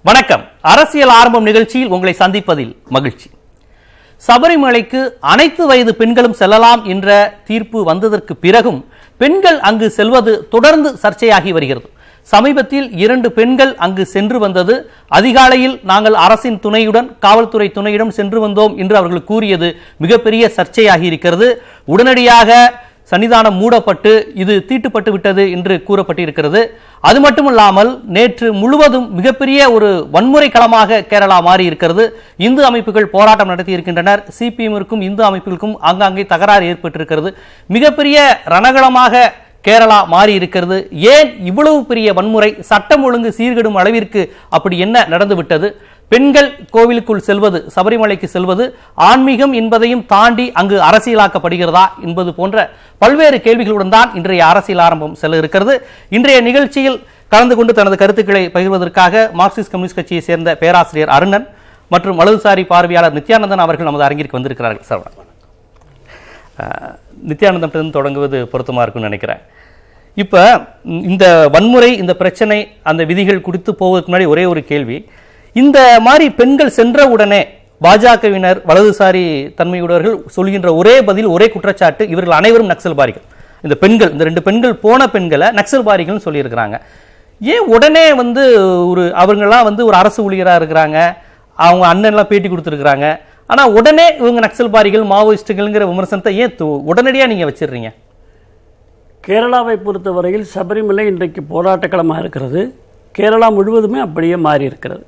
வணக்கம். அரசியல் ஆரம்பம் நிகழ்ச்சியில் உங்களை சந்திப்பதில் மகிழ்ச்சி. சபரிமலைக்கு அனைத்து வயது பெண்களும் செல்லலாம் என்ற தீர்ப்பு வந்ததற்கு பிறகும் பெண்கள் அங்கு செல்வது தொடர்ந்து சர்ச்சையாகி வருகிறது. சமீபத்தில் 2 பெண்கள் அங்கு சென்று வந்தது, அதிகாலையில் நாங்கள் அரசின் துணையுடன் காவல்துறை துணையிடம் சென்று வந்தோம் என்று அவர்கள் கூறியது மிகப்பெரிய சர்ச்சையாகி இருக்கிறது. உடனடியாக சன்னிதானம் மூடப்பட்டு இது தீட்டுப்பட்டு விட்டது என்று கூறப்பட்டிருக்கிறது. அது மட்டுமல்லாமல் நேற்று முழுவதும் மிகப்பெரிய ஒரு வன்முறை களமாக கேரளா மாறி இருக்கிறது. இந்து அமைப்புகள் போராட்டம் நடத்தி இருக்கின்றனர். சிபிஎம்மிற்கும் இந்து அமைப்புகளுக்கும் ஆங்காங்கே தகராறு ஏற்பட்டிருக்கிறது. மிகப்பெரிய ரணகளமாக கேரளா மாறி இருக்கிறது. ஏன் இவ்வளவு பெரிய வன்முறை? சட்டம் ஒழுங்கு சீர்கெடும் அளவிற்கு அப்படி என்ன நடந்துவிட்டது? பெண்கள் கோவிலுக்குள் செல்வது, சபரிமலைக்கு செல்வது ஆன்மீகம் என்பதையும் தாண்டி அங்கு அரசியலாக்கப்படுகிறதா என்பது போன்ற பல்வேறு கேள்விகளுடன் தான் இன்றைய அரசியல் ஆரம்பம் செல்ல இருக்கிறது. இன்றைய நிகழ்ச்சியில் கலந்து கொண்டு தனது கருத்துக்களை பகிர்வதற்காக மார்க்சிஸ்ட் கம்யூனிஸ்ட் கட்சியை சேர்ந்த பேராசிரியர் அருணன் மற்றும் வலதுசாரி பார்வையாளர் நித்யானந்தன் அவர்கள் நமது அரங்கிற்கு வந்திருக்கிறார்கள். சார், நித்யானந்தம் தொடங்குவது பொருத்தமாக இருக்கும்னு நினைக்கிறேன். இப்போ இந்த வன்முறை, இந்த பிரச்சனை, அந்த விதிகள் குறித்து போவதற்கு முன்னாடி ஒரே ஒரு கேள்வி. இந்த மாதிரி பெண்கள் சென்ற உடனே பாஜகவினர், வலதுசாரி தன்மையுடையவர்கள் சொல்கின்ற ஒரே பதில், ஒரே குற்றச்சாட்டு, இவர்கள் அனைவரும் நக்சல்பாரிகள். இந்த பெண்கள், இந்த 2 பெண்கள் போன பெண்களை நக்சல்பாரிகள் சொல்லியிருக்கிறாங்க. ஏன் உடனே அவங்கெல்லாம் ஒரு அரசு ஊழியராக இருக்கிறாங்க, அவங்க அண்ணன்லாம் பேட்டி கொடுத்துருக்குறாங்க, ஆனால் உடனே இவங்க நக்சல்பாரிகள், மாவோயிஸ்டுகள்ங்கிற விமர்சனத்தை ஏன் உடனடியாக நீங்கள் வச்சிடுறீங்க? கேரளாவை பொறுத்தவரையில் சபரிமலை இன்றைக்கு போராட்டக்களமாக இருக்கிறது. கேரளா முழுவதுமே அப்படியே மாறி இருக்கிறது.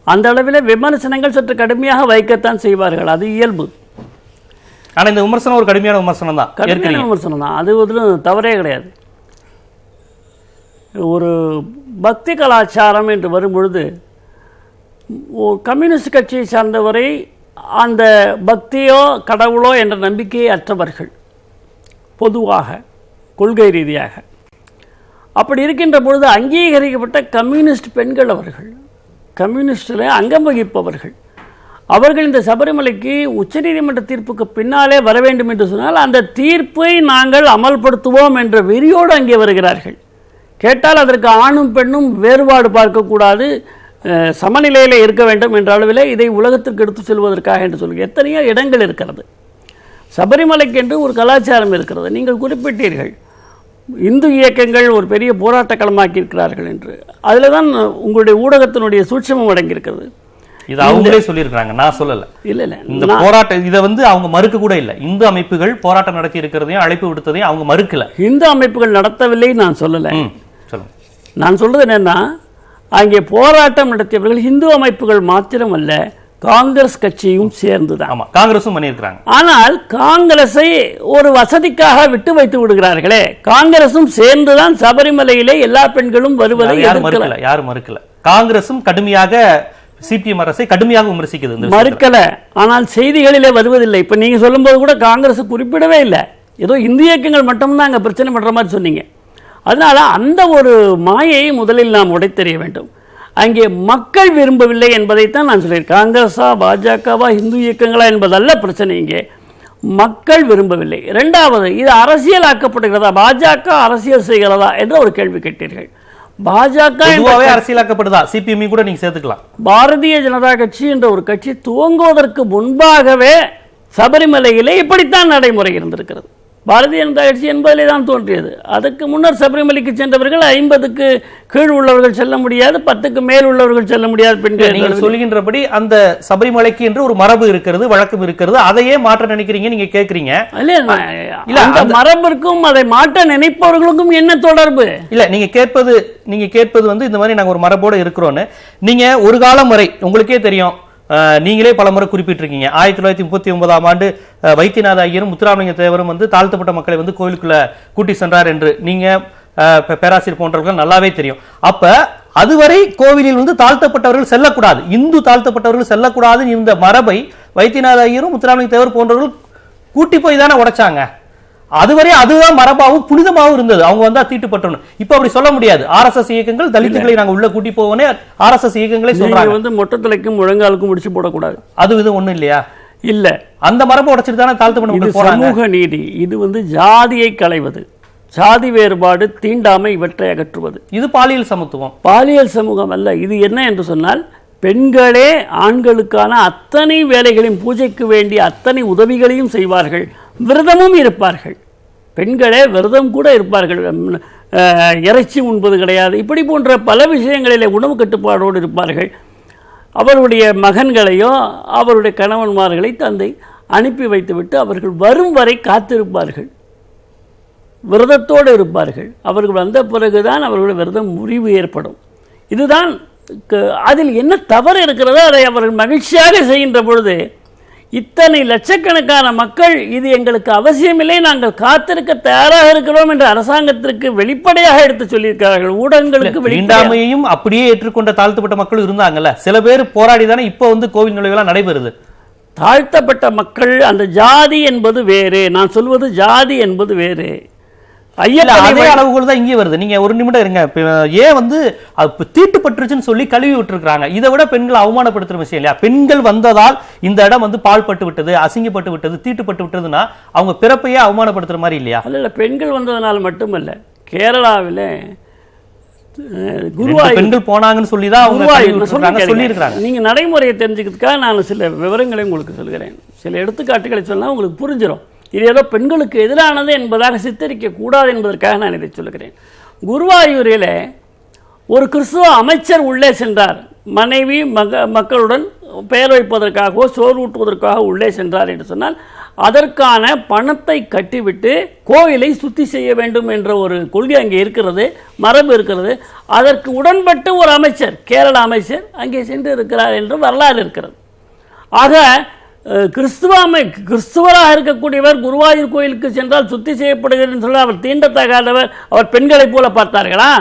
அந்த அளவில் விமர்சனங்கள் சற்று கடுமையாக வைக்கத்தான் செய்வார்கள், அது இயல்பு. ஆனால் இந்த விமர்சனம் ஒரு கடுமையான விமர்சனம் தான், கடுமையான விமர்சனம் தான், அது ஒன்றும் தவறே கிடையாது. ஒரு பக்தி கலாச்சாரம் என்று வரும்பொழுது கம்யூனிஸ்ட் கட்சியை சார்ந்தவரை அந்த பக்தியோ கடவுளோ என்ற நம்பிக்கையை அற்றவர்கள் பொதுவாக கொள்கை ரீதியாக. அப்படி இருக்கின்ற பொழுது அங்கீகரிக்கப்பட்ட கம்யூனிஸ்ட் பெண்கள் அவர்கள், கம்யூனிஸ்டில் அங்கம் வகிப்பவர்கள், அவர்கள் இந்த சபரிமலைக்கு உச்சநீதிமன்ற தீர்ப்புக்கு பின்னாலே வர வேண்டும் என்று சொன்னால் அந்த தீர்ப்பை நாங்கள் அமல்படுத்துவோம் என்ற வெறியோடு அங்கே வருகிறார்கள். கேட்டால் அதற்கு ஆணும் பெண்ணும் வேறுபாடு பார்க்கக்கூடாது, சமநிலையில் இருக்க வேண்டும் என்ற அளவில் இதை உலகத்திற்கு எடுத்து செல்வதற்காக என்று சொல்லுங்கள். எத்தனையோ இடங்கள் இருக்கிறது. சபரிமலைக்கு என்று ஒரு கலாச்சாரம் இருக்கிறது. நீங்கள் குறிப்பிட்டீர்கள் இந்து இயக்கங்கள் ஒரு பெரிய போராட்ட களமாக்கி இருக்கிறார்கள் என்று. அதில் தான் உங்களுடைய ஊடகத்தினுடைய சூட்சமம் அடங்கியிருக்கிறது. இது அவங்களே சொல்லியிருக்கிறாங்க, நான் சொல்லல. இல்ல இந்த போராட்டம் இதை அவங்க மறுக்க கூட இல்லை. இந்து அமைப்புகள் போராட்டம் நடத்தி இருக்கிறதையும் அழைப்பு விடுத்ததையும் அவங்க மறுக்கல. இந்து அமைப்புகள் நடத்தவில்லை நான் சொல்லல. நான் சொல்றது என்னன்னா, அங்கே போராட்டம் நடத்தியவர்கள் இந்து அமைப்புகள் மாத்திரம் அல்ல, காங்கிரஸ் கட்சியும் சேர்ந்துதான். காங்கிரசும் பண்ணியிருக்கிறாங்க. ஆனால் காங்கிரஸை ஒரு வசதிக்காக விட்டு வைத்து விடுகிறார்களே, காங்கிரசும் சேர்ந்துதான் சபரிமலையிலே எல்லா பெண்களும் வருவதை யாரும் மறுக்கல. காங்கிரசும் கடுமையாக சிபிஎம் அரசை கடுமையாக விமர்சிக்குது, மறுக்கல. ஆனால் செய்திகளிலே வருவதில்லை. இப்ப நீங்க சொல்லும் போது கூட காங்கிரஸ் குறிப்பிடவே இல்லை, ஏதோ இந்து இயக்கங்கள் மட்டும்தான் அங்க பிரச்சனை பண்ற மாதிரி சொன்னீங்க. அதனால அந்த ஒரு மாயையை முதலில் நாம் உடைத்தெறிய வேண்டும். அங்கே மக்கள் விரும்பவில்லை என்பதைத்தான் நான் சொல்கிறேன். காங்கிரஸா பாஜகவா இந்து இயக்கங்களா என்பதல்ல பிரச்சனை, இங்கே மக்கள் விரும்பவில்லை. இரண்டாவது, இது அரசியலாக்கப்படுகிறதா, பாஜக அரசியல் செய்கிறதா என்ற ஒரு கேள்வி கேட்டீர்கள். பாஜக அரசியலாக்கப்படுதா? சிபிஎம் கூட நீங்க சேர்த்துக்கலாம். பாரதிய ஜனதா கட்சி என்ற ஒரு கட்சி துவங்குவதற்கு முன்பாகவே சபரிமலையிலே இப்படித்தான் நடைமுறை இருந்திருக்கிறது. பாரதிய ஜனதா கட்சி 80 தான் தோன்றியது. அதுக்கு முன்னர் சபரிமலைக்கு சென்றவர்கள் 50க்கு கீழ் உள்ளவர்கள் செல்ல முடியாது, 10க்கு மேல் உள்ளவர்கள் செல்ல முடியாது பெண்கள். நீங்கள் சொல்கின்றபடி அந்த சபரிமலைக்கு என்று ஒரு மரபு இருக்கிறது, வழக்கம் இருக்கிறது, அதையே மாற்ற நினைக்கிறீங்க, நீங்க கேட்கறீங்க. இல்ல, அந்த மரபிற்கும் அதை மாற்ற நினைப்பவர்களுக்கும் என்ன தொடர்பு? இல்ல, நீங்க கேட்பது இந்த மாதிரி நாங்க ஒரு மரபோடு இருக்கிறோன்னு. நீங்க ஒரு காலம் வரை உங்களுக்கே தெரியும், நீங்களே பல முறை குறிப்பிட்டிருக்கீங்க, 1939ஆம் ஆண்டு வைத்தியநாத ஐயரும் முத்துராமலிங்க தேவரும் தாழ்த்தப்பட்ட மக்களை கோயிலுக்குள்ள கூட்டி சென்றார் என்று நீங்க பேராசிரியர் போன்றவர்கள் நல்லாவே தெரியும். அப்ப அதுவரை கோவிலில் தாழ்த்தப்பட்டவர்கள் செல்லக்கூடாது, இந்து தாழ்த்தப்பட்டவர்கள் செல்லக்கூடாது இந்த மரபை வைத்தியநாத ஐயரும் முத்துராமலிங்க தேவர் போன்றவர்கள் கூட்டி போய் தானே உடைச்சாங்க. அதுவரை அதுதான் மரபாவும் புனிதமாகவும் இருந்தது. அவங்க வந்தா தீட்டுப்பட்டணும். இப்ப அப்படி சொல்ல முடியாது. ஆர்எஸ்எஸ் இயக்கங்கள் தலித்துகளை நாங்க உள்ள கூட்டி போவனே ஆர்எஸ்எஸ் இயக்கங்களே சொல்றாங்க. மொட்டத்தலைக்கும் முழங்காலுக்கும் முடிச்சு போடக்கூடாது, அது இது ஒண்ணும் இல்லையா? இல்ல, அந்த மரபை உடைச்சிட்டு தானே தாழ்த்தப்பட்ட சமூக நீதி. இது ஜாதியை களைவது, சாதி வேறுபாடு, தீண்டாமை இவற்றை அகற்றுவது. இது பாலியல் சமத்துவம். பாலியல் சமூகம் அல்ல. இது என்ன என்று சொன்னால், பெண்களே ஆண்களுக்கான அத்தனை வேலைகளையும், பூஜைக்கு வேண்டிய அத்தனை உதவிகளையும் செய்வார்கள், விரதமும் இருப்பார்கள். பெண்களே விரதம் கூட இருப்பார்கள், இறைச்சி உண்பது கிடையாது, இப்படி போன்ற பல விஷயங்களிலே உணவு கட்டுப்பாடோடு இருப்பார்கள். அவருடைய மகன்களையோ அவருடைய கணவன்மார்களை தந்தை அனுப்பி வைத்துவிட்டு அவர்கள் வரும் வரை காத்திருப்பார்கள், விரதத்தோடு இருப்பார்கள். அவர்கள் வந்த பிறகுதான் அவர்களுடைய விரதம் முறிவு ஏற்படும். இதுதான். அதில் என்ன தவறு இருக்கிறதோ அதை அவர்கள் மகிழ்ச்சியாக செய்கின்ற பொழுது இத்தனை லட்சக்கணக்கான மக்கள் இது எங்களுக்கு அவசியமில்லை, நாங்கள் காத்திருக்க தயாராக இருக்கிறோம் என்று அரசாங்கத்திற்கு வெளிப்படையாக எடுத்து சொல்லியிருக்கிறார்கள். ஊடகங்களுக்கு தீண்டாமையையும் அப்படியே ஏற்றுக்கொண்ட தாழ்த்தப்பட்ட மக்கள் இருந்தாங்கல்ல, சில பேர் போராடி தானே இப்போ கோவில் நுழைவுலாம் நடைபெறுது. தாழ்த்தப்பட்ட மக்கள், அந்த ஜாதி என்பது வேறு, நான் சொல்வது ஜாதி என்பது வேறு. அதே அளவுகள் தான் இங்கே வருது. நீங்க ஒரு நிமிடம் இருங்க. ஏன் தீட்டுப்பட்டுருச்சுன்னு சொல்லி கழுவி விட்டுருக்காங்க. இதை விட பெண்கள் அவமானப்படுத்துற விஷயம் இல்லையா? பெண்கள் வந்ததால் இந்த இடம் பாழ்பட்டு விட்டது, அசிங்கப்பட்டு விட்டது, தீட்டுப்பட்டு விட்டதுன்னா அவங்க பிறப்பையே அவமானப்படுத்துற மாதிரி இல்லையா? இல்ல, பெண்கள் வந்ததனால் மட்டுமல்ல. கேரளாவில் பெண்கள் போனாங்கன்னு சொல்லி தான் அவங்க சொல்லியிருக்காங்க. நீங்க நடைமுறையை தெரிஞ்சுக்கிறதுக்காக நான் சில விவரங்களை உங்களுக்கு சொல்கிறேன். சில எடுத்துக்காட்டுகளை சொன்னா உங்களுக்கு புரிஞ்சிடும். இது ஏதோ பெண்களுக்கு எதிரானது என்பதாக சித்தரிக்க கூடாது என்பதற்காக நான் இதை சொல்லுகிறேன். குருவாயூரில் ஒரு கிறிஸ்துவ அமைச்சர் உள்ளே சென்றார். மனைவி மக்களுடன் பெயர் வைப்பதற்காகவோ சோறு ஊட்டுவதற்காக உள்ளே சென்றார் என்று சொன்னால் அதற்கான பணத்தை கட்டிவிட்டு கோயிலை சுத்தி செய்ய வேண்டும் என்ற ஒரு கொள்கை அங்கே இருக்கிறது, மரபு இருக்கிறது. அதற்கு உடன்பட்டு ஒரு அமைச்சர், கேரள அமைச்சர் அங்கே சென்று இருக்கிறார் என்று வரலாறு இருக்கிறது. ஆக கிறிஸ்துவராக இருக்கக்கூடியவர் குருவாயூர் கோயிலுக்கு சென்றால் சுத்தி செய்யப்படுகிறது சொல்ல அவர் தீண்டத்தகாதவர், அவர் பெண்களைப் போல பார்த்தார்களா?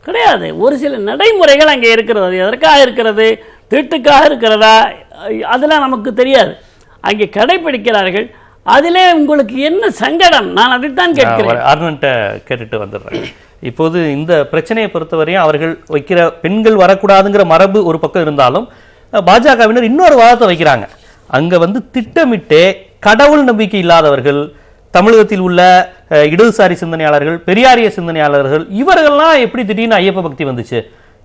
கிடையாது. ஒரு சில நடைமுறைகள் அங்கே இருக்கிறது. அது எதற்காக இருக்கிறது, தீட்டுக்காக இருக்கிறதா, அதெல்லாம் நமக்கு தெரியாது. அங்கே கடைபிடிக்கிறார்கள். அதிலே உங்களுக்கு என்ன சங்கடம்? நான் அதைத்தான் கேட்கிறேன். அருண்கிட்ட கேட்டுட்டு வந்துடுறேன். இப்போது இந்த பிரச்சனையை பொறுத்தவரையும் அவர்கள் வைக்கிற பெண்கள் வரக்கூடாதுங்கிற மரபு ஒரு பக்கம் இருந்தாலும் பாஜகவினர் இன்னொரு வாதத்தை வைக்கிறாங்க. அங்க திட்டமிட்டே கடவுள் நம்பிக்கை இல்லாதவர்கள், தமிழகத்தில் உள்ள இடதுசாரி சிந்தனையாளர்கள், பெரியாரிய சிந்தனையாளர்கள், இவர்கள்லாம் எப்படி திடீர்னு ஐயப்ப பக்தி வந்துச்சு?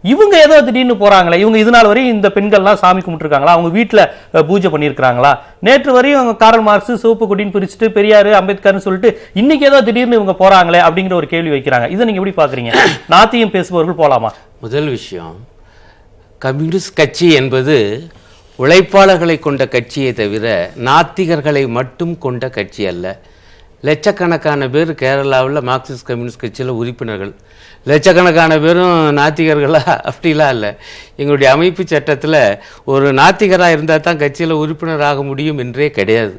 இவங்க ஏதோ திடீர்னு போறாங்களே, இவங்க இது நாள் வரையும் இந்த பெண்கள்லாம் சாமி கும்பிட்டுருக்காங்களா? அவங்க வீட்டுல பூஜை பண்ணியிருக்காங்களா? நேற்று வரையும் அவங்க காரல் மார்க்ஸ் சிவப்பு கொடின்னு பிரிச்சுட்டு பெரியாரு அம்பேத்கர்னு சொல்லிட்டு இன்னைக்கு ஏதோ திடீர்னு இவங்க போறாங்களே அப்படிங்கிற ஒரு கேள்வி வைக்கிறாங்க. இதை நீங்க எப்படி பாக்குறீங்க? நாத்தியம் பேசுபவர்கள் போலாமா? முதல் விஷயம், கம்யூனிஸ்ட் கட்சி என்பது உழைப்பாளர்களை கொண்ட கட்சியை தவிர நாத்திகர்களை மட்டும் கொண்ட கட்சி அல்ல. லட்சக்கணக்கான பேர் கேரளாவில் மார்க்சிஸ்ட் கம்யூனிஸ்ட் கட்சியில் உறுப்பினர்கள், லட்சக்கணக்கான பேரும் நாத்திகர்களா? அப்படிலாம் இல்லை. எங்களுடைய அமைப்பு சட்டத்தில் ஒரு நாத்திகராக இருந்தால் தான் கட்சியில் உறுப்பினராக முடியும் என்றே கிடையாது.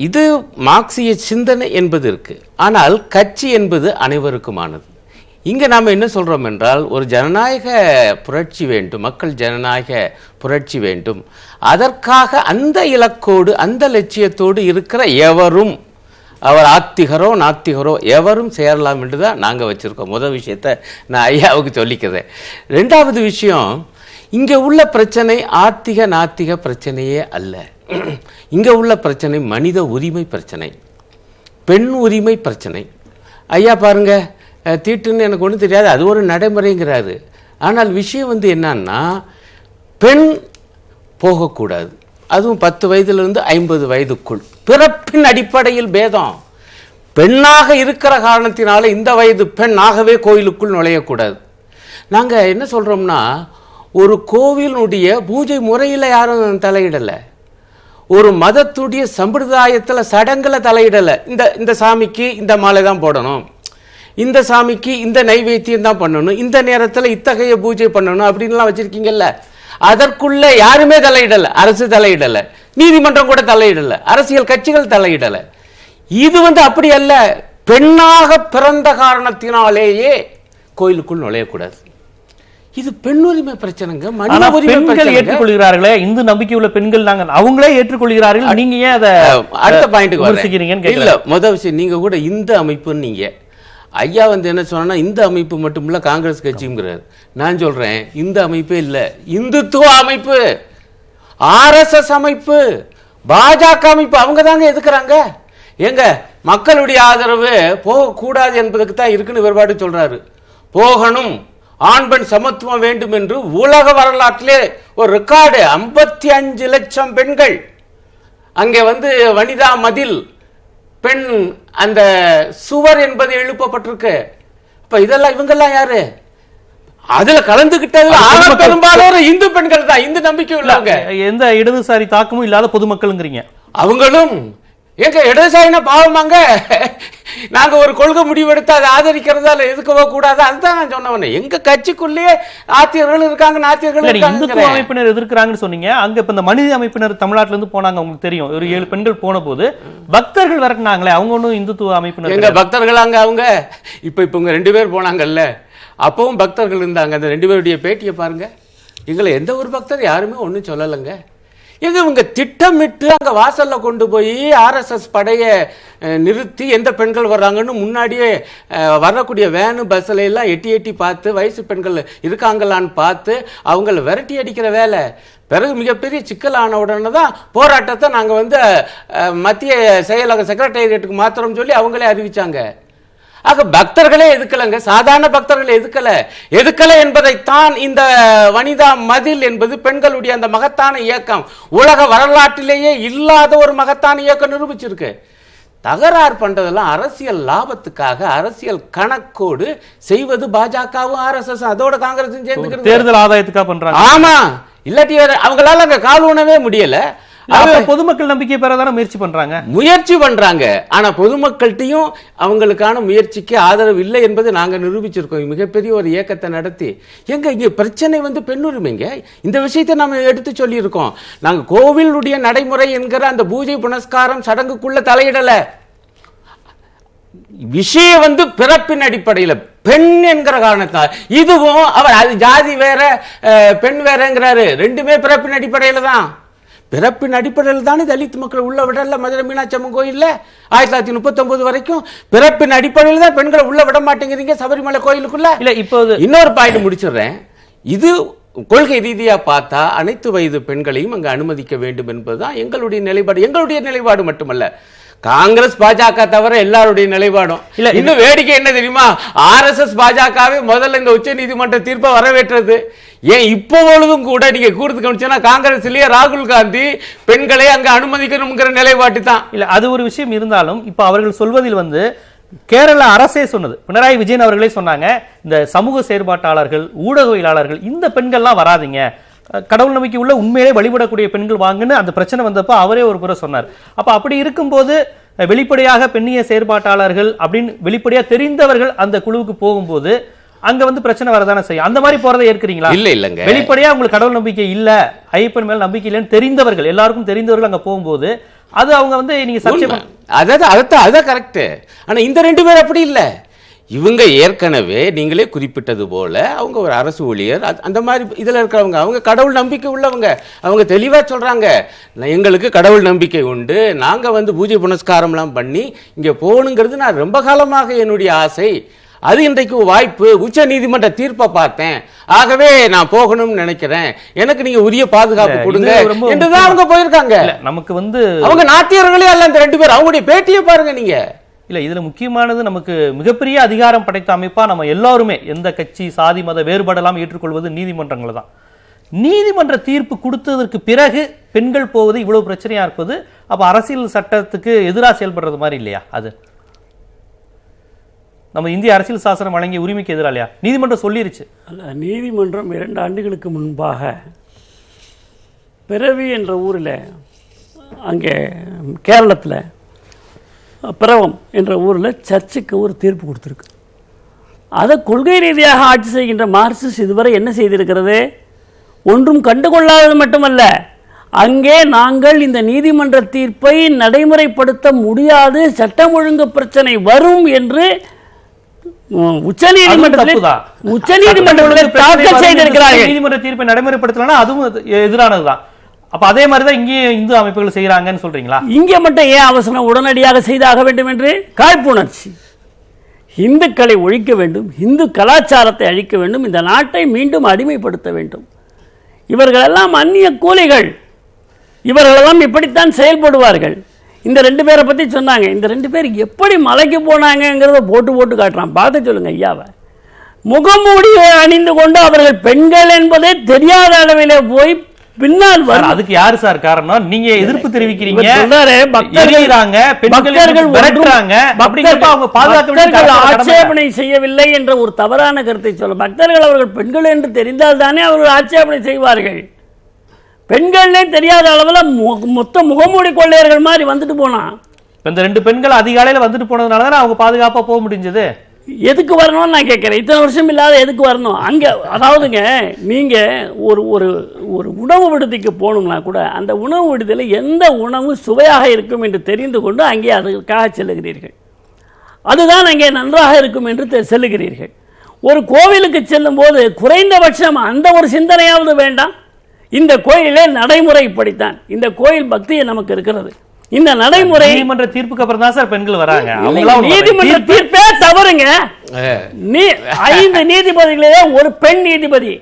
இது மார்க்சிய சிந்தனை என்பது இருக்கு. ஆனால் கட்சி என்பது அனைவருக்குமானது. இங்கே நாம் என்ன சொல்கிறோம் என்றால், ஒரு ஜனநாயக புரட்சி வேண்டும், மக்கள் ஜனநாயக புரட்சி வேண்டும். அதற்காக அந்த இலக்கோடு அந்த லட்சியத்தோடு இருக்கிற எவரும், அவர் ஆத்திகரோ நாத்திகரோ எவரும் சேரலாம் என்று தான் நாங்கள் வச்சுருக்கோம். முதல் விஷயத்தை நான் ஐயாவுக்கு சொல்லிக்கிறேன். ரெண்டாவது விஷயம், இங்கே உள்ள பிரச்சனை ஆத்திக நாத்திக பிரச்சனையே அல்ல. இங்கே உள்ள பிரச்சனை மனித உரிமை பிரச்சனை, பெண் உரிமை பிரச்சனை. ஐயா பாருங்க, தீட்டுன்னு எனக்கு ஒன்றும் தெரியாது, அது ஒரு நடைமுறைங்கிறாரு. ஆனால் விஷயம் என்னன்னா, பெண் போகக்கூடாது, அதுவும் 10 வயதிலிருந்து 50 வயதுக்குள். பிறப்பின் அடிப்படையில் பேதம். பெண்ணாக இருக்கிற காரணத்தினால இந்த வயது பெண் ஆகவே கோயிலுக்குள் நுழையக்கூடாது. நாங்கள் என்ன சொல்கிறோம்னா, ஒரு கோவிலுடைய பூஜை முறையில் யாரும் தலையிடலை, ஒரு மதத்துடைய சம்பிரதாயத்தில் சடங்கில் தலையிடலை. இந்த சாமிக்கு இந்த மாலை தான் போடணும், இந்த சாமிக்கு இந்த நைவேத்தியம் தான் பண்ணணும், இந்த நேரத்தில் இத்தகைய பூஜை பண்ணணும் அப்படின்லாம் வச்சிருக்கீங்கல்ல. அதற்குள்ள யாருமே தலையிடலை. அரசு தலையிடலை, நீதிமன்றம் கூட தலையிடலை, அரசியல் கட்சிகள் தலையிடலை. இது அப்படி அல்ல. பெண்ணாக பிறந்த காரணத்தினாலேயே கோயிலுக்குள் நுழையக்கூடாது. இது பெண் உரிமை பிரச்சனைங்க. மனித உரிமை பிரச்சனை. ஏற்றுக்கொள்கிறார்களே, இந்து நம்பிக்கை உள்ள பெண்கள் நாங்கள், அவங்களே ஏற்றுக்கொள்கிறார்கள். நீங்க ஏன் அதை அடுத்த பாயிண்ட்டுக்கு வரீங்க? இல்ல, முதல் விஷயம், நீங்க கூட இந்த அமைப்புன்னு நீங்க ஐயா என்ன சொன்னா, இந்த அமைப்பு மட்டும் இல்ல காங்கிரஸ் கட்சிங்கிறார். நான் சொல்றேன், இந்த அமைப்பே இல்ல, இந்துத்துவ அமைப்பு, RSS அமைப்பு, பாஜக அமைப்பு, அவங்க தாங்க எதுக்குறாங்க. எங்க மக்களுடைய ஆதரவு போகக்கூடாது என்பதுக்கு தான் இருக்குன்னு வேறுபாடு சொல்றாரு. போகணும், ஆண் பெண் சமத்துவம் வேண்டும் என்று உலக வரலாற்றிலே ஒரு ரெக்கார்டு. 55 லட்சம் பெண்கள் அங்கே வனிதா மதில், பெண் அந்த சுவர் என்பது எழுப்பப்பட்டிருக்கு. இப்ப இதெல்லாம் இவங்கெல்லாம் யாரு? அதுல கலந்துகிட்டதுல பெரும்பாலும் இந்து பெண்கள் தான், இந்து நம்பிக்கை உள்ளவங்க. எந்த இடதுசாரி தாக்கமும் இல்லாத பொதுமக்கள்ங்கிறீங்க. அவங்களும் எங்க இடதுசாரினா பாவமாங்க, நாங்க ஒரு கொள்கை முடிவெடுத்து அதை ஆதரிக்கிறதால எதுக்கவோ கூடாது. அதுதான் நான் சொன்னவனே, எங்க கட்சிக்குள்ளேயே ஆத்தியர்கள் இருக்காங்க, நாத்தியர்கள் இருக்காங்க. இந்துத்துவ அமைப்பினர் எதிர்க்கிறாங்கன்னு சொன்னீங்க. அங்க இப்ப இந்த மனித அமைப்பினர் தமிழ்நாட்டுல இருந்து போனாங்க, உங்களுக்கு தெரியும். ஒரு 7 பெண்கள் போன போது பக்தர்கள் விரட்டினாங்களே, அவங்க ஒன்றும் இந்துத்துவ அமைப்பினர் எங்க பக்தர்கள் அங்க அவங்க இப்ப இவங்க 2 பேர் போனாங்கல்ல, அப்பவும் பக்தர்கள் இருந்தாங்க. அந்த 2 பேருடைய பேட்டியை பாருங்க. எங்களை எந்த ஒரு பக்தர் யாருமே ஒன்றும் சொல்லலைங்க. எங்க இவங்க திட்டமிட்டு அங்க வாசல்ல கொண்டு போய் RSS படைய நிறுத்தி எந்த பெண்கள் வர்றாங்கன்னு முன்னாடியே வரக்கூடிய வேனு பஸ்ல எல்லாம் எட்டி பார்த்து வயசு பெண்கள் இருக்காங்களான்னு பார்த்து அவங்கள விரட்டி அடிக்கிற வேலை. பிறகு மிகப்பெரிய சிக்கலான உடனே தான் போராட்டத்தை நாங்கள் மத்திய செயலக செக்ரட்டேரியட்டுக்கு மாத்திரம் சொல்லி அவங்களே அறிவிச்சாங்க. ஆக பக்தர்களே எதுக்கலங்க, சாதாரண பக்தர்களே எதுக்கல என்பதைத்தான் இந்த வனிதா மதில் என்பது பெண்களுடைய அந்த மகத்தான இயக்கம், உலக வரலாற்றிலேயே இல்லாத ஒரு மகத்தான இயக்கம் நிரூபிச்சிருக்கு. தகராறு பண்றதெல்லாம் அரசியல் லாபத்துக்காக, அரசியல் கணக்கோடு செய்வது பாஜகவும் RSS அதோட காங்கிரஸும் சேர்ந்து தேர்தல் ஆதாயத்துக்காக பண்றாங்க. ஆமா, இல்லாட்டி அவங்களால அங்க கால் ஊனவே முடியல. பொதுமக்கள் நம்பிக்கை பெறதான முயற்சி பண்றாங்க. ஆனா பொதுமக்கள்கிட்டையும் அவங்களுக்கான முயற்சிக்கு ஆதரவு இல்லை என்பதை நாங்க நிரூபிச்சிருக்கோம். மிகப்பெரிய ஒரு இயக்கத்தை நடத்தி இங்க பிரச்சனை பெண்ணுரிமைங்க. இந்த விஷயத்தை நம்ம எடுத்து சொல்லி இருக்கோம். நாங்க கோவிலுடைய நடைமுறை என்கிற அந்த பூஜை புனஸ்காரம் சடங்குக்குள்ள தலையிடல. விஷயம் பிறப்பின் அடிப்படையில் பெண் என்கிற காரணத்தால் இதுவும் அவர் ஜாதி வேற பெண் வேறங்கிறாரு. ரெண்டுமே பிறப்பின் அடிப்படையில் தான். பிறப்பின் அடிப்படையில் தானே தலித் மக்கள் உள்ள விடல. மதுரை மீனாட்சி அம்மன் கோயில்ல 1939 வரைக்கும் பிறப்பின் அடிப்படையில் தான் பெண்களை உள்ள விட மாட்டேங்கிறீங்க சபரிமலை கோயிலுக்குள்ள. இல்ல இப்போது இன்னொரு பாயிண்ட் முடிச்சிடுறேன். இது கொள்கை ரீதியா பார்த்தா அனைத்து வயது பெண்களையும் அங்கு அனுமதிக்க வேண்டும் என்பதுதான் எங்களுடைய நிலைப்பாடு. எங்களுடைய நிலைப்பாடு மட்டுமல்ல, காங்கிரஸ் பாஜக தவிர எல்லாருடைய நிலைப்பாடும். இல்ல இன்னும் வேடிக்கை என்ன தெரியுமா, RSS பாஜகவே முதல்ல இந்த உச்ச நீதிமன்ற தீர்ப்பை வரவேற்றது. ஏன் இப்பொழுதும் கூட நீங்க கூடுதல் கவனிச்சா காங்கிரஸ்லயே ராகுல் காந்தி பெண்களை அங்க அனுமதிக்கணுங்கிற நிலைப்பாட்டு தான். இல்ல அது ஒரு விஷயம் இருந்தாலும் இப்ப அவர்கள் சொல்வதில் கேரள அரசே சொன்னது, பினராயி விஜயன் அவர்களே சொன்னாங்க, இந்த சமூக செயற்பாட்டாளர்கள் ஊடகவியலாளர்கள் இந்த பெண்கள்லாம் வராதிங்க, கடவுள் நம்பிக்கை உள்ள உண்மையிலே வழிபடக்கூடிய பெண்கள் வாங்குன்னு அந்த பிரச்சனை வந்தப்ப அவரே ஒரு புறம் சொன்னார். அப்ப அப்படி இருக்கும்போது வெளிப்படையாக பெண்ணிய செயற்பாட்டாளர்கள் அப்படின்னு வெளிப்படையா தெரிந்தவர்கள் அந்த குழுவுக்கு போகும்போது அங்க பிரச்சனை வரதானே செய்யும். அந்த மாதிரி போறதை ஏற்கிறீங்களா? இல்லங்க, வெளிப்படையா உங்களுக்கு கடவுள் நம்பிக்கை இல்ல, ஐயப்பன் மேல நம்பிக்கை இல்லைன்னு தெரிந்தவர்கள், எல்லாருக்கும் தெரிந்தவர்கள் அங்க போகும்போது அது அவங்க நீங்க சத்தியம் அதான் கரெக்ட். ஆனா இந்த 2 பேர் அப்படி இல்ல. இவங்க ஏற்கனவே நீங்களே குறிப்பிட்டது போல அவங்க ஒரு அரசு ஊழியர், அந்த மாதிரி இதுல இருக்கிறவங்க, அவங்க கடவுள் நம்பிக்கை உள்ளவங்க. அவங்க தெளிவா சொல்றாங்க, எங்களுக்கு கடவுள் நம்பிக்கை உண்டு, நாங்க பூஜை புனஸ்காரம்லாம் பண்ணி இங்க போகணுங்கிறது நான் ரொம்ப காலமாக என்னுடைய ஆசை. அது இன்றைக்கு வாய்ப்பு, உச்ச நீதிமன்ற தீர்ப்பை பார்த்தேன், ஆகவே நான் போகணும்னு நினைக்கிறேன், எனக்கு நீங்க உரிய பாதுகாப்பு கொடுங்க என்றுதான் அவங்க போயிருக்காங்க. நமக்கு அவங்க நாத்தியர்களே அல்ல இந்த 2 பேர். அவங்களுடைய பேட்டியை பாருங்க நீங்க. இல்ல இதுல முக்கியமானது, நமக்கு மிகப்பெரிய அதிகாரம் படைத்த அமைப்பா நம்ம எல்லாருமே எந்த கட்சி சாதி மத வேறுபாடெல்லாம் ஏற்றுக்கொள்வது நீதிமன்றங்களை தான். நீதிமன்ற தீர்ப்பு கொடுத்ததற்கு பிறகு பெண்கள் போவது இவ்வளவு பிரச்சனையா இருப்பது அப்ப அரசியல் சட்டத்துக்கு எதிராக செயல்படுறது மாதிரி இல்லையா? அது நம்ம இந்திய அரசியல் சாசனம் வழங்கிய உரிமைக்கு எதிராக இல்லையா? நீதிமன்றம் சொல்லிருச்சு. நீதிமன்றம் 2 ஆண்டுகளுக்கு முன்பாக பிறவி என்ற ஊரில், அங்கே கேரளத்தில் பிரவம் என்ற ஊரில் சர்ச்சுக்கு ஒரு தீர்ப்பு கொடுத்துருக்கு. அதை கொள்கை ரீதியாக ஆட்சி செய்கின்ற மார்க்சிஸ்ட் இதுவரை என்ன செய்திருக்கிறது? ஒன்றும் கண்டுகொள்ளாதது மட்டுமல்ல, அங்கே நாங்கள் இந்த நீதிமன்ற தீர்ப்பை நடைமுறைப்படுத்த முடியாது, சட்டம் ஒழுங்கு பிரச்சனை வரும் என்று உச்சநீதிமன்றத்தில் தாக்கல் செய்திருக்கிறார்கள். நீதிமன்ற தீர்ப்பை நடைமுறைப்படுத்தலன்னா அதுவும் எதிரானதுதான். அப்ப அதே மாதிரிதான் இங்கேயும் இந்து அமைப்புகள் செய்யறாங்கன்னு சொல்றீங்களா? இங்க மட்டும் ஏன் அவசரம் உடனடியாக செய்தாக வேண்டும் என்று காழ்ப்புணர்ச்சி. இந்துக்களை ஒழிக்க வேண்டும், இந்து கலாச்சாரத்தை அழிக்க வேண்டும், இந்த நாட்டை மீண்டும் அடிமைப்படுத்த வேண்டும். இவர்களெல்லாம் அந்நிய கூலிகள், இவர்களெல்லாம் இப்படித்தான் செயல்படுவார்கள். இந்த 2 பேரை பற்றி சொன்னாங்க. இந்த 2 பேர் எப்படி மலைக்கு போனாங்கங்கிறத போட்டு காட்டுறான். பார்த்து சொல்லுங்க ஐயாவை. முகமூடியை அணிந்து கொண்டு அவர்கள் பெண்கள் என்பதே தெரியாத அளவிலே போய் பின்னால் அதுக்கு யாரு சார் காரணம்? நீங்க எதிர்ப்பு தெரிவிக்கிறீங்க, ஆட்சேபனை செய்யவில்லை என்ற ஒரு தவறான கருத்தை சொல்ல. பக்தர்கள் அவர்கள் பெண்கள் என்று தெரிந்தால் தானே அவர்கள் ஆட்சேபனை செய்வார்கள். பெண்களே தெரியாத அளவில் மொத்த முகமூடி கொள்ளையர்கள் மாதிரி வந்துட்டு போனா. இந்த 2 பெண்கள் அதிகாலையில் வந்துட்டு போனதுனால தான் அவங்க பாதுகாப்பா போக முடிஞ்சது. எதுக்கு வரணும்னு நான் கேட்குறேன். இத்தனை வருஷம் இல்லாத எதுக்கு வரணும் அங்கே? அதாவதுங்க, நீங்கள் ஒரு உணவு விடுதிக்கு போகணும்னா கூட அந்த உணவு விடுதியில் எந்த உணவு சுவையாக இருக்கும் என்று தெரிந்து கொண்டு அங்கே அதற்காக செல்லுகிறீர்கள். அதுதான் அங்கே நன்றாக இருக்கும் என்று செல்லுகிறீர்கள். ஒரு கோவிலுக்கு செல்லும் போது குறைந்தபட்சம் அந்த ஒரு சிந்தனையாவது வேண்டாம். இந்த கோயிலே நடைமுறை இப்படித்தான். இந்த கோயில் பக்தியை நமக்கு இருக்கிறது. இந்த நடைமுறை நீதிமன்ற தீர்ப்புக்கு அப்புறம் தான் சார் பெண்கள் வராங்க. நீதிமன்ற தீர்ப்பே தவறுங்க. 5 நீதிபதிகளிலே ஒரு பெண் நீதிபதி,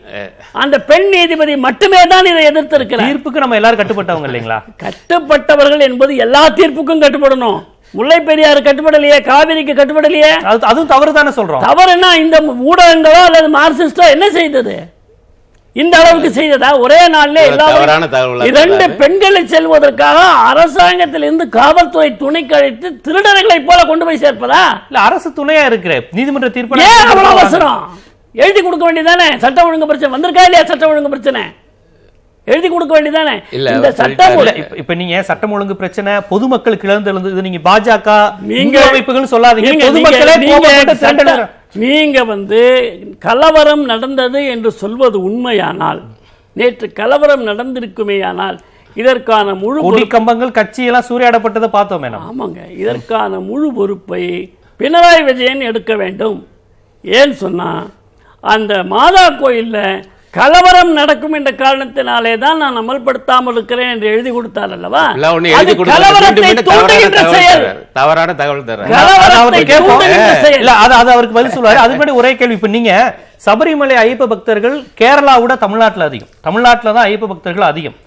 அந்த பெண் நீதிபதி மட்டுமே தான் இதை எதிர்த்திருக்கிறார். தீர்ப்புக்கு நம்ம எல்லாரும் கட்டுப்பட்டவங்க இல்லைங்களா? கட்டுப்பட்டவர்கள் என்பது எல்லா தீர்ப்புக்கும் கட்டுப்படணும். முல்லை பெரியாறு கட்டுப்படலையே, காவிரிக்கு கட்டுப்படலையே, அதுவும் தவறு தானே சொல்றோம். தவறுனா இந்த ஊடகங்களோ அல்லது மார்க்சிஸ்டோ என்ன செய்தது? இந்த அளவுக்கு செய்ததா? ஒரே நாள்ல 2 பெண்களை செல்வதற்காக அரசாங்கத்தில் இருந்து காவல்துறை துணை கழித்து திருடர்களை போல கொண்டு போய் சேர்ப்பதா? இல்ல அரசு துணையா இருக்கிற நீதிமன்ற தீர்ப்பு அவ்வளவு அவசரம்? எழுதி கொடுக்க வேண்டியதானே? சட்ட ஒழுங்கு பிரச்சனை வந்திருக்கா இல்லையா? சட்ட ஒழுங்கு பிரச்சனை எழுதி கொடுக்க வேண்டியதானே? இந்த சட்டம் இப்ப நீங்க சட்டம் ஒழுங்கு பிரச்சனை பொதுமக்களுக்கு இழந்து நீங்க பாஜக நீங்க அமைப்புகள் சொல்லாதீங்க. பொதுமக்களே நீங்க கலவரம் நடந்தது என்று சொல்வது உண்மையானால், நேற்று கலவரம் நடந்திருக்குமேயானால் இதற்கான முழு கம்பங்கள் கட்சியெல்லாம் சூறையாடப்பட்டதை பார்த்தோம். ஆமாங்க, இதற்கான முழு பொறுப்பை பினராயி விஜயன் எடுக்க வேண்டும். ஏன்னு சொன்னா அந்த மாதா கோயில்ல கலவரம் நடக்கும் என்ற காரணத்தினாலே தான் நான் அமல்படுத்தாமல் இருக்கிறேன் என்று எழுதி கொடுத்தார் அல்லவா? தவறான தகவல் அவருக்கு பதில் சொல்லுவாரு. அது மாதிரி ஒரே கேள்வி. இப்ப நீங்க சபரிமலை ஐயப்ப பக்தர்கள் கேரளாவோட தமிழ்நாட்டில் அதிகம். தமிழ்நாட்டில் தான் ஐயப்ப பக்தர்கள் அதிகம்.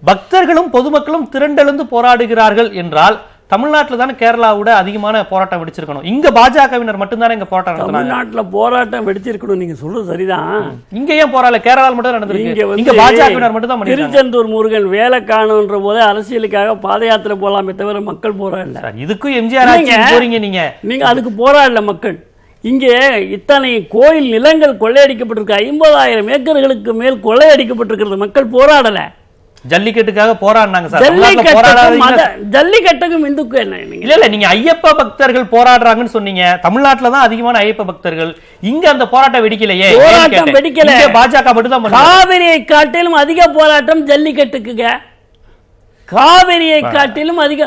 பக்தர்களும் பொதுமக்களும் திரண்டெழுந்து போராடுகிறார்கள் என்றால் தமிழ்நாட்டில் தானே கேரளாவோட அதிகமான போராட்டம் வெடிச்சிருக்கணும். இங்க பாஜகவினர் மட்டும்தானே இங்க போராட்டம் நடத்துறாங்க. தமிழ்நாட்டில் போராட்டம் வெடிச்சிருக்கணும். நீங்க சொல்றது சரிதான். இங்க ஏன் போராடல? கேரளாவில் மட்டும் நடந்திருக்கு. இங்க பாஜகவினர் மட்டும் தான். திருச்செந்தூர் முருகன் வேலை காணுன்ற போது அரசியலுக்காக பாத யாத்திரை போலாமே தவிர மக்கள் போராடல. இதுக்கும் எம்ஜிஆர் போறீங்க நீங்க அதுக்கு போராடல மக்கள். இங்கே இத்தனை கோயில் நிலங்கள் கொள்ளையடிக்கப்பட்டிருக்கு. 50,000 ஏக்கர்களுக்கு மேல் கொள்ளையடிக்கப்பட்டிருக்கிறது. மக்கள் போராடல. ஜல்லிக்கட்டுக்காக போராடினாங்க சார். ஜல்லிக்கட்டுக்கும் இந்துக்கு என்ன? இல்ல நீங்க ஐயப்ப பக்தர்கள் போராடுறாங்கன்னு சொன்னீங்க. தமிழ்நாட்டுல தான் அதிகமான ஐயப்ப பக்தர்கள். இங்க அந்த போராட்டம் வெடிக்கலையே. போராட்டம் வெடிக்கல. பாஜக மட்டும் தான். காவிரியை காட்டிலும் அதிக போராட்டம் ஜல்லிக்கட்டுக்கு. காவிரியை காட்டிலும் அதிக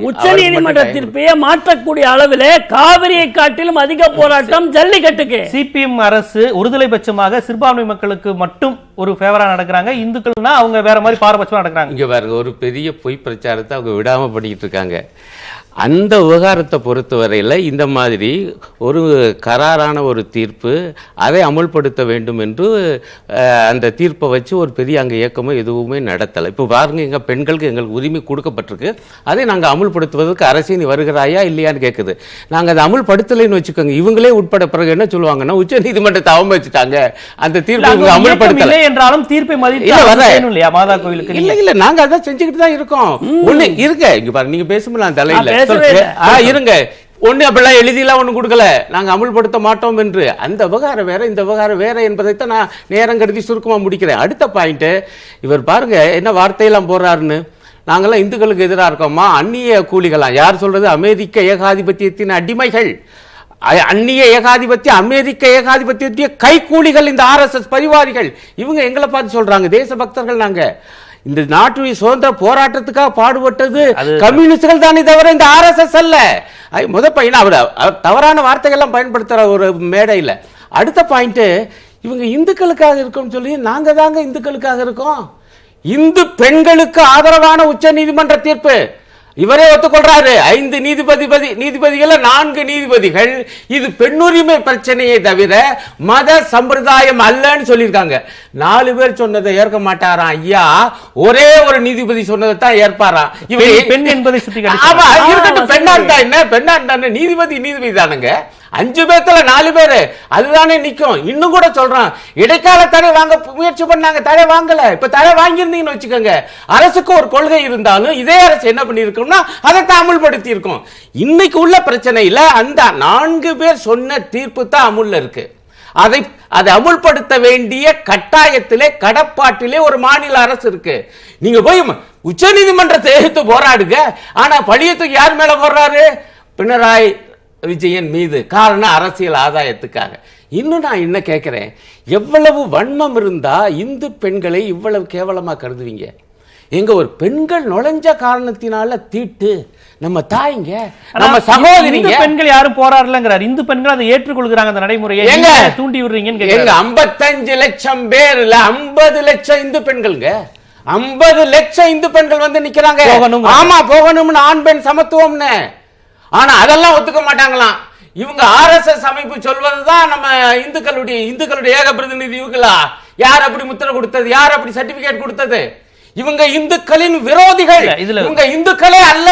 உச்ச நீதிமன்ற தீர்ப்பையே மாற்றக்கூடிய அளவில் காவிரியை காட்டிலும் அதிக போராட்டம் ஜல்லிக்கட்டுக்கு. சிபிஎம் அரசு ஒருதலை பட்சமாக சிறுபான்மை மக்களுக்கு மட்டும் ஒரு ஃபேவரா நடக்கிறாங்க. இந்துக்கள்னா அவங்க வேற மாதிரி பாரபட்சமா நடக்கிறாங்க. இங்க பாருங்க, ஒரு பெரிய பொய் பிரச்சாரத்தை அவங்க விடாம பண்ணிட்டு இருக்காங்க. அந்த விவகாரத்தை பொறுத்தவரையில் இந்த மாதிரி ஒரு கராரான ஒரு தீர்ப்பு, அதை அமுல்படுத்த வேண்டும் என்று அந்த தீர்ப்பை வச்சு ஒரு பெரிய அங்கே இயக்கமோ எதுவுமே நடத்தலை. இப்போ பாருங்க, எங்கள் பெண்களுக்கு எங்களுக்கு உரிமை கொடுக்கப்பட்டிருக்கு, அதை நாங்கள் அமுல்படுத்துவதற்கு அரசு நீ வருகிறாயா இல்லையான்னு கேட்குது. நாங்கள் அதை அமுல்படுத்தலைன்னு வச்சுக்கோங்க, இவங்களே உட்பட பிறகு என்ன சொல்லுவாங்கன்னா உச்ச நீதிமன்றத்தை அவமதிச்சுட்டாங்க, அந்த தீர்ப்பை இவங்க அமுல்படுத்தலை என்றாலும் தீர்ப்பை மாதா கோயிலுக்கு இல்லை இல்லை நாங்கள் அதான் செஞ்சுக்கிட்டு தான் இருக்கோம். ஒன்று இருங்க, இங்கே பாருங்க, நீங்கள் பேசும்போது தலையில் இருங்க, ஒண்ணு அப்படிலாம் எழுதியெல்லாம் ஒண்ணு கொடுக்கல, நாங்க அமுல்படுத்த மாட்டோம் என்று. அந்த விவகாரம் வேற, இந்த விவகாரம் வேற என்பதைத்தான் நான் நேரம் கருதி சுருக்கமா முடிக்கிறேன். அடுத்த பாயிண்ட், இவர் பாருங்க என்ன வார்த்தையெல்லாம் போறாருன்னு. நாங்கெல்லாம் இந்துக்களுக்கு எதிராக இருக்கோமா? அந்நிய கூலிகளாம். யார் சொல்றது? அமெரிக்க ஏகாதிபத்தியத்தின் அடிமைகள், அந்நிய ஏகாதிபத்திய அமெரிக்க ஏகாதிபத்தியத்திய கைக்கூலிகள் இந்த RSS பரிவாரிகள். இவங்க எங்களை பார்த்து சொல்றாங்க தேசபக்தர்கள். நாங்க இந்த நாட்டு சுதந்திர போராட்டத்துக்காக பாடுபட்டது கம்யூனிஸ்டுகள் தானே தவிர இந்த RSS அல்ல. முத பையன் அவர் தவறான வார்த்தைகள்லாம் பயன்படுத்துற ஒரு மேடையில். அடுத்த பாயிண்ட், இவங்க இந்துக்களுக்காக இருக்கோம்னு சொல்லி நாங்க தாங்க இந்துக்களுக்காக இருக்கோம். இந்து பெண்களுக்கு ஆதரவான உச்ச நீதிமன்ற தீர்ப்பு. இவரே ஒத்துக்கொள்றாரு. 5 நீதிபதிகள் 4 நீதிபதிகள் இது பெண்ணுரிமை பிரச்சனையை தவிர மத சம்பிரதாயம் அல்லன்னு சொல்லியிருக்காங்க. 4 பேர் சொன்னதை ஏற்க மாட்டாராம் ஐயா, ஒரே ஒரு நீதிபதி சொன்னதை தான் ஏற்பாராம். பெண் என்பதை சுத்தி இருக்கட்டும், பெண்ணா இருந்தா என்ன, பெண்ணா இருந்தா நீதிபதி தானுங்க. 5 பேர்த்துல 4 பேரு அதுதானே நிக்கும். இன்னும் கூட சொல்றான், இடைக்கால தடை வாங்க முயற்சி பண்ணாங்க, தடை வாங்கல. இப்ப தடை வாங்கியிருந்தீங்கன்னு வச்சுக்கோங்க, அரசுக்கு ஒரு கொள்கை இருந்தாலும் இதே அரசு என்ன பண்ணிருக்கோம்னா அதை அமுல்படுத்தி இருக்கும். இன்னைக்கு உள்ள பிரச்சனையில அந்த 4 பேர் சொன்ன தீர்ப்பு தான் அமுல்ல இருக்கு. அதை அமுல்படுத்த வேண்டிய கட்டாயத்திலே கடப்பாட்டிலே ஒரு மாநில அரசு இருக்கு. நீங்க போய் உச்ச நீதிமன்றத்தை எதிர்த்து போராடுங்க. ஆனா பழியத்துக்கு யார் மேல போடுறாரு? பினராயி விஜயன் மீது. காரணம் அரசியல் ஆதாயத்துக்காக. இன்னும் நான் என்ன கேட்கிறேன், எவ்வளவு வன்மம் இருந்தா இந்து பெண்களை இவ்வளவு கேவலமா கருதுவீங்க? எங்க ஒரு பெண்கள் நுழைஞ்ச காரணத்தினால தீட்டு நம்ம தாய்ங்க, நம்ம சகோதரிங்க. பெண்கள் யாரும் போராடலங்கிறார். இந்து பெண்கள் அதை ஏற்றுக்கொள்கிறாங்க. அந்த நடைமுறையை எங்க தூண்டி விடுறீங்கன்னு எங்க 55 லட்சம் பேர்ல 50 லட்சம் இந்து பெண்கள்ங்க. 50 லட்சம் இந்து பெண்கள் வந்து நிக்கிறாங்க. ஆமா, போகணும்னு, ஆண் பெண் சமத்துவம்னு. ஆனா அதெல்லாம் ஒத்துக்க மாட்டாங்களாம். இவங்க RSS அமைப்பு சொல்வதுதான் நம்ம இந்துக்களுடைய ஏக பிரதிநிதி. இவங்களா யார் அப்படி முத்திரை கொடுத்தது? யார் அப்படி சர்டிபிகேட் கொடுத்தது? இவங்க இந்துக்களின் விரோதிகள். இவங்க இந்துக்களே அல்ல,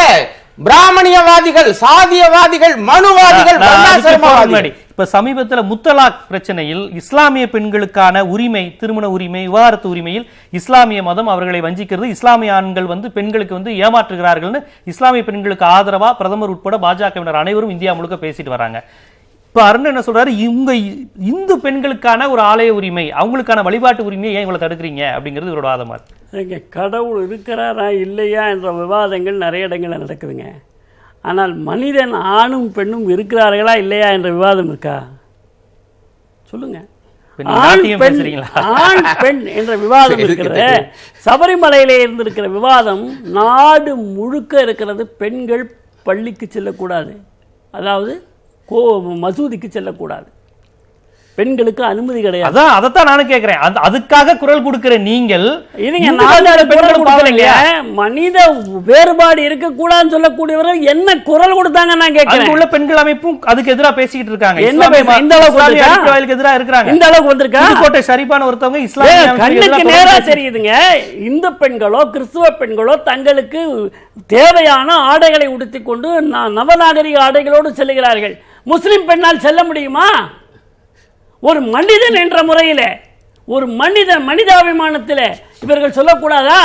பிராமணியவாதிகள், சாதியவாதிகள், மனுவாதிகள். இப்ப சமீபத்தில் முத்தலாக் பிரச்சனையில் இஸ்லாமிய பெண்களுக்கான உரிமை, திருமண உரிமை, விவாகரத்து உரிமையில் இஸ்லாமிய மதம் அவர்களை வஞ்சிக்கிறது, இஸ்லாமிய ஆண்கள் வந்து பெண்களுக்கு வந்து ஏமாற்றுகிறார்கள், இஸ்லாமிய பெண்களுக்கு ஆதரவா பிரதமர் உட்பட பாஜகவினர் அனைவரும் இந்தியா முழுக்க பேசிட்டு வராங்க. இப்ப அருண் என்ன சொல்றாரு, இவங்க இந்து பெண்களுக்கான ஒரு ஆலய உரிமை, அவங்களுக்கான வழிபாட்டு உரிமையை ஏன் இவ்வளவு தடுக்கிறீங்க அப்படிங்கிறது இவரோட வாதமா இருக்கு. கடவுள் இருக்கிறாரா இல்லையா என்ற விவாதங்கள் நிறைய இடங்களில் நடக்குதுங்க. ஆனால் மனிதன் ஆணும் பெண்ணும் இருக்கிறார்களா இல்லையா என்ற விவாதம் இருக்கா? சொல்லுங்க. ஆண் பெண் என்ற விவாதம் இருக்கிறது. சபரிமலையிலே இருந்திருக்கிற விவாதம் நாடு முழுக்க இருக்கிறது. பெண்கள் பள்ளிக்கு செல்லக்கூடாது, அதாவது மசூதிக்கு செல்லக்கூடாது, பெண்களுக்கு அனுமதி கிடையாது. அதைத்தான் நானும் கேட்கிறேன். அதுக்காக குரல் கொடுக்கிற நீங்கள் மனித வேறுபாடு இருக்கக்கூடாதுன்னு சொல்லக்கூடியவர்கள் என்ன குரல் கொடுத்தாங்க நான் கேட்கிறேன். உள்ள பெண்கள் அமைப்பும் அதுக்கு எதிராக பேசிக்கிட்டு இருக்காங்க. இந்த அளவுக்கு எதிராக இருக்காங்க. இந்த அளவுக்கு வந்திருக்காங்க. கோட்டை ஷரீஃபான ஒருத்தவங்க இஸ்லாமிய கண்ணுக்கு நேரா தெரியுதுங்க. இந்து பெண்களோ கிறிஸ்துவ பெண்களோ தங்களுக்கு தேவையான ஆடைகளை உடுத்திக் கொண்டு நவநாகரிக ஆடைகளோடு செல்கிறார்கள். முஸ்லிம் பெண்ணால் செல்ல முடியுமா? ஒரு மனிதன் என்ற முறையில், ஒரு மனிதாபிமானத்தில் இவர்கள் சொல்லக்கூடாதா?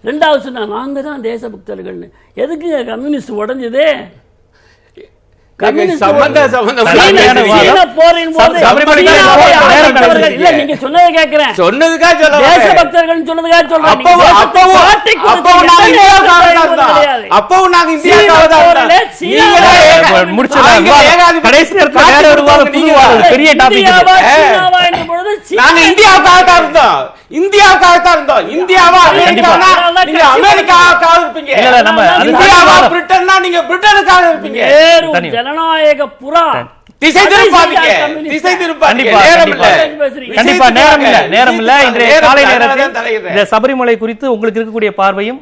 2வது சொன்னா நாங்க தான் தேசபக்தர்கள். எதுக்கு கம்யூனிஸ்ட் உடைஞ்சது? நீங்க சொன்னதை கேட்கிறேன். தேசபக்தர்கள் சொன்னதுக்காக சொல்றேன். இந்தியாவுக்காகத்தான் இருந்தோம். இந்தியாவா அமெரிக்காவுக்காக இருப்பீங்க, இந்தியாவா பிரிட்டன்னா நீங்க பிரிட்டனுக்காக இருப்பீங்க. ஜனநாயக புறா திசை திருப்பாதீங்க. நேரம் இல்ல. இன்றைய காலை நேரத்தில் இந்த சபரிமலை குறித்து உங்களுக்கு இருக்கக்கூடிய பார்வையும்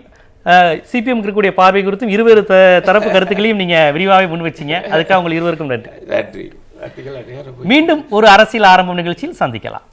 சிபிஎம் இருக்கக்கூடிய பார்வை குறித்தும் இருவேறு தரப்பு கருத்துக்களையும் நீங்க விரிவாக முன் வச்சீங்க. அதுக்காக உங்களுக்கு இருவருக்கும் நன்றி. மீண்டும் ஒரு அரசியல் ஆரம்பம் நிகழ்ச்சியில் சந்திக்கலாம்.